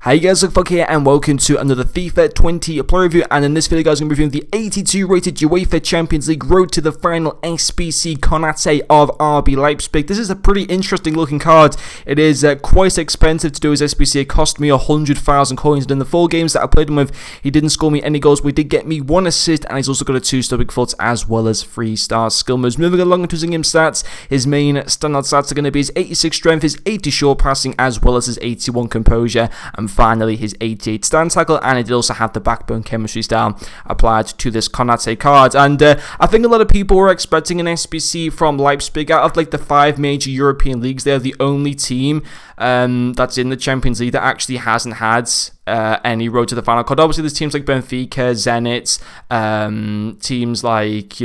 Hey guys, Rttf here and welcome to another FIFA 20 player review, and in this video guys I'm going to be reviewing the 82 rated UEFA Champions League Road to the Final Sbc Konate of RB Leipzig. This is a pretty interesting looking card. It is quite expensive to do his SBC. It cost me 100,000 coins, and in the 4 games that I played him with, he didn't score me any goals, but he did get me 1 assist, and he's also got a 2-star big foot as well as 3-star skill moves. Moving along into his in-game stats, his main standout stats are going to be his 86 strength, his 80 short passing, as well as his 81 composure, and finally his 88 stand tackle, and it did also have the backbone chemistry style applied to this Konate card. And I think a lot of people were expecting an SBC from Leipzig. Out of like the 5 major European leagues, they're the only team that's in the Champions League that actually hasn't had any road to the final card. Obviously there's teams like Benfica, Zenit, teams like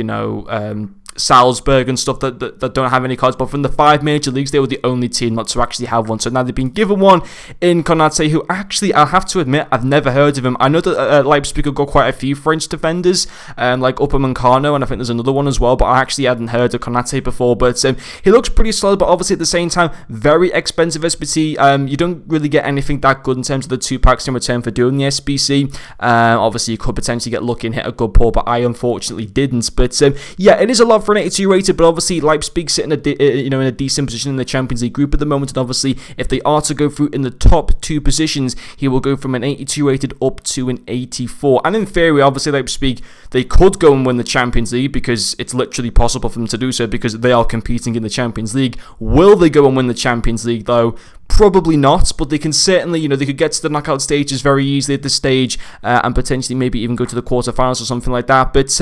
Salzburg and stuff that don't have any cards, but from the 5 major leagues, they were the only team not to actually have one. So now they've been given one in Konate, who actually, I'll have to admit, I've never heard of him. I know that Leipzig have got quite a few French defenders, like Upamecano, and I think there's another one as well, but I actually hadn't heard of Konate before. But he looks pretty solid, but obviously at the same time, very expensive SBC. You don't really get anything that good in terms of the 2 packs in return for doing the SBC. Obviously, you could potentially get lucky and hit a good pull, but I unfortunately didn't. But yeah, it is a lot for an 82 rated, but obviously Leipzig sit in a decent position in the Champions League group at the moment, and obviously if they are to go through in the top 2 positions, he will go from an 82 rated up to an 84. And in theory, obviously Leipzig, they could go and win the Champions League, because it's literally possible for them to do so because they are competing in the Champions League. Will they go and win the Champions League though? Probably not, but they can certainly, they could get to the knockout stages very easily at this stage, and potentially maybe even go to the quarterfinals or something like that. But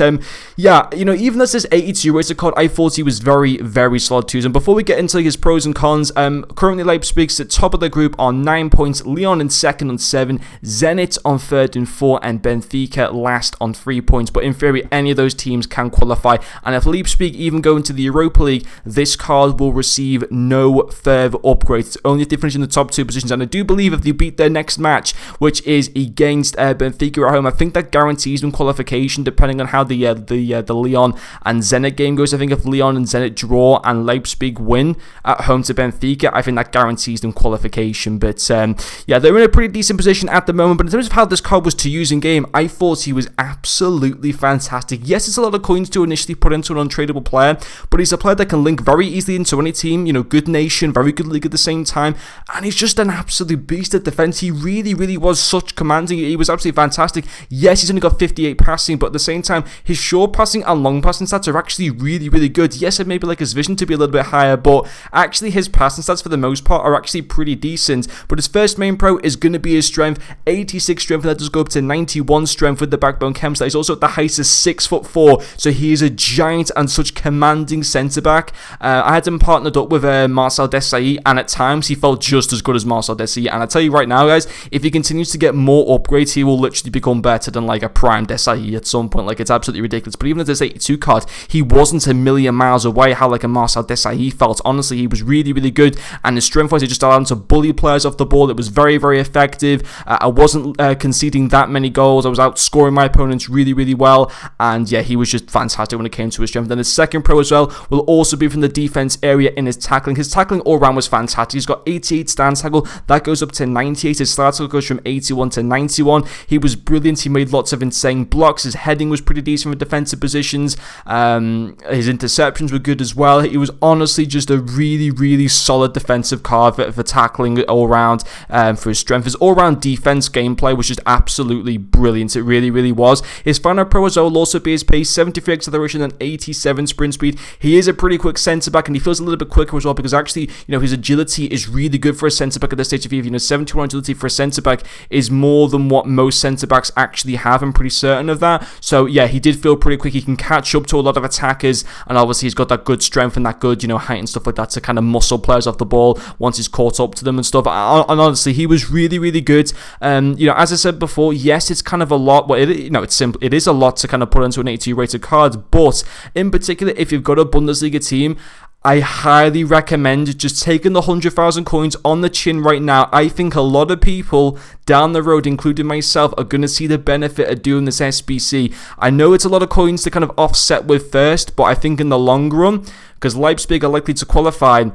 yeah, even as this 82 rated card, I thought he was very, very solid too. And before we get into his pros and cons, currently Leipzig's at top of the group on 9 points, Lyon in second on 7, Zenit on third and 4, and Benfica last on 3 points. But in theory, any of those teams can qualify, and if Leipzig even go into the Europa League, this card will receive no further upgrades. It's only if they finish in the top 2 positions, and I do believe if they beat their next match, which is against Benfica at home, I think that guarantees them qualification, depending on how the Lyon and Zenit game goes. I think if Lyon and Zenit draw and Leipzig win at home to Benfica, I think that guarantees them qualification. But yeah, they're in a pretty decent position at the moment. But in terms of how this card was to use in game, I thought he was absolutely fantastic. Yes, it's a lot of coins to initially put into an untradeable player, but he's a player that can link very easily into any team. Good nation, very good league at the same time, and he's just an absolute beast at defense. He really, really was such commanding. He was absolutely fantastic. Yes, he's only got 58 passing, but at the same time, his short passing and long passing stats are actually really, really good. Yes, I'd maybe like his vision to be a little bit higher, but actually his passing stats for the most part are actually pretty decent. But his first main pro is going to be his strength, 86 strength, and that does go up to 91 strength with the backbone chem stat. He's also at the height of 6'4", so he is a giant and such commanding centre back. I had him partnered up with Marcel Desailly, and at times he felt just as good as Marcel Desailly. And I tell you right now, guys, if he continues to get more upgrades, he will literally become better than like a prime Desailly at some point. Like, it's absolutely ridiculous. But even at this 82 card, he wasn't a million miles away how like a Marcel Desailly felt. Honestly, he was really, really good, and his strength wise, it just allowed him to bully players off the ball. It was very, very effective. I wasn't conceding that many goals. I was outscoring my opponents really, really well, and yeah, he was just fantastic when it came to his strength. Then his second pro as well will also be from the defense area in his tackling. His tackling all round was fantastic. He's got 88 stand tackle, that goes up to 98. His start tackle goes from 81 to 91. He was brilliant. He made lots of insane blocks. His heading was pretty decent for defensive positions. His interceptions were good as well. He was honestly just a really, really solid defensive card for tackling all round. For his strength, his all-round defense gameplay was just absolutely brilliant. It really, really was. His final pro as well will also be his pace, 73 acceleration and 87 sprint speed. He is a pretty quick centre back, and he feels a little bit quicker as well, because actually, his agility is really good for a centre back at this stage of FIFA. 71 agility for a centre back is more than what most centre backs actually have. I'm pretty certain of that. So yeah, he did feel pretty quick. He can catch up to a lot of attackers, and obviously he's got that good strength and that good, height and stuff like that to kind of muscle players off the ball once he's caught up to them and stuff. And honestly, he was really, really good. As I said before, yes, it's kind of a lot. Well, it's simple. It is a lot to kind of put into an 82 rated card, but in particular, if you've got a Bundesliga team, I highly recommend just taking the 100,000 coins on the chin right now. I think a lot of people down the road, including myself, are going to see the benefit of doing this SBC. I know it's a lot of coins to kind of offset with first, but I think in the long run, because Leipzig are likely to qualify,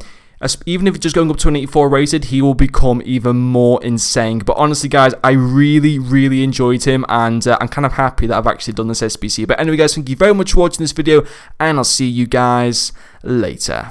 even if he's just going up to an 84 rated, he will become even more insane. But honestly, guys, I really enjoyed him, and I'm kind of happy that I've actually done this SBC. But anyway, guys, thank you very much for watching this video, and I'll see you guys later.